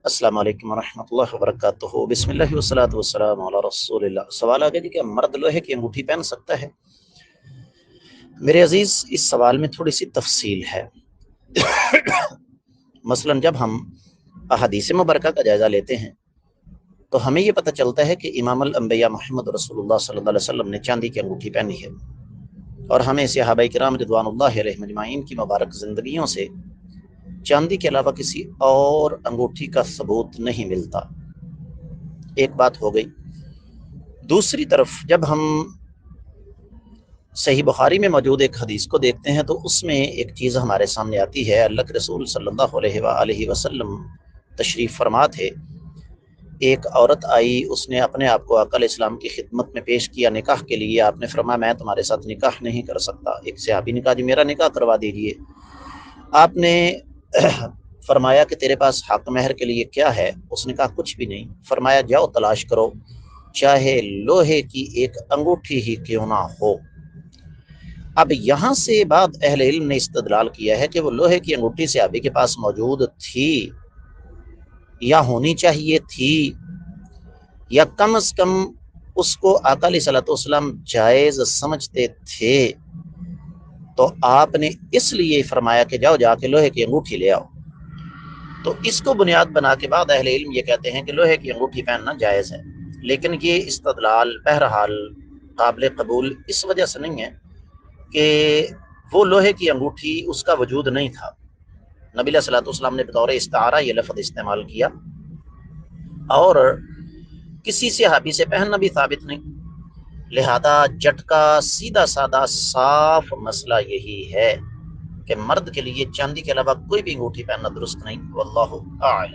السلام علیکم ورحمۃ اللہ وبرکاتہ۔ بسم اللہ والصلاۃ والسلام علی رسول اللہ۔ سوال آ گیا جی کہ مرد لوہے کی انگوٹھی پہن سکتا ہے؟ میرے عزیز، اس سوال میں تھوڑی سی تفصیل ہے۔ مثلا جب ہم احادیث مبارکہ کا جائزہ لیتے ہیں تو ہمیں یہ پتہ چلتا ہے کہ امام الانبیاء محمد رسول اللہ صلی اللہ علیہ وسلم نے چاندی کی انگوٹھی پہنی ہے، اور ہمیں صحابہ کرام رضوان اللہ علیہم اجمعین کی مبارک زندگیوں سے چاندی کے علاوہ کسی اور انگوٹھی کا ثبوت نہیں ملتا۔ ایک بات ہو گئی۔ دوسری طرف جب ہم صحیح بخاری میں موجود ایک حدیث کو دیکھتے ہیں تو اس میں ایک چیز ہمارے سامنے آتی ہے۔ اللہ کے رسول صلی اللہ علیہ وآلہ وسلم تشریف فرما تھے۔ ایک عورت آئی، اس نے اپنے آپ کو آقا علیہ السلام کی خدمت میں پیش کیا نکاح کے لیے۔ آپ نے فرمایا میں تمہارے ساتھ نکاح نہیں کر سکتا۔ ایک صحابی نے کہا جی میرا نکاح کروا دیجیے۔ آپ نے فرمایا کہ تیرے پاس حق مہر کے لیے کیا ہے؟ اس نے کہا کچھ بھی نہیں۔ فرمایا جاؤ تلاش کرو، چاہے لوہے کی ایک انگوٹھی ہی کیوں نہ ہو۔ اب یہاں سے بعد اہل علم نے استدلال کیا ہے کہ وہ لوہے کی انگوٹھی صحابی کے پاس موجود تھی یا ہونی چاہیے تھی، یا کم از کم اس کو آقا علیہ الصلوۃ والسلام جائز سمجھتے تھے، تو آپ نے اس لیے فرمایا کہ جاؤ جا کے لوہے کی انگوٹھی لے آؤ۔ تو اس کو بنیاد بنا کے بعد اہل علم یہ کہتے ہیں کہ لوہے کی انگوٹھی پہننا جائز ہے، لیکن یہ استدلال بہرحال قابل قبول اس وجہ سے نہیں ہے کہ وہ لوہے کی انگوٹھی اس کا وجود نہیں تھا۔ نبی علیہ الصلوۃ والسلام نے بطور استعارہ یہ لفظ استعمال کیا، اور کسی صحابی سے پہننا بھی ثابت نہیں۔ لہذا جٹکا سیدھا سادہ صاف مسئلہ یہی ہے کہ مرد کے لیے چاندی کے علاوہ کوئی بھی انگوٹھی پہننا درست نہیں۔ واللہ اعلم۔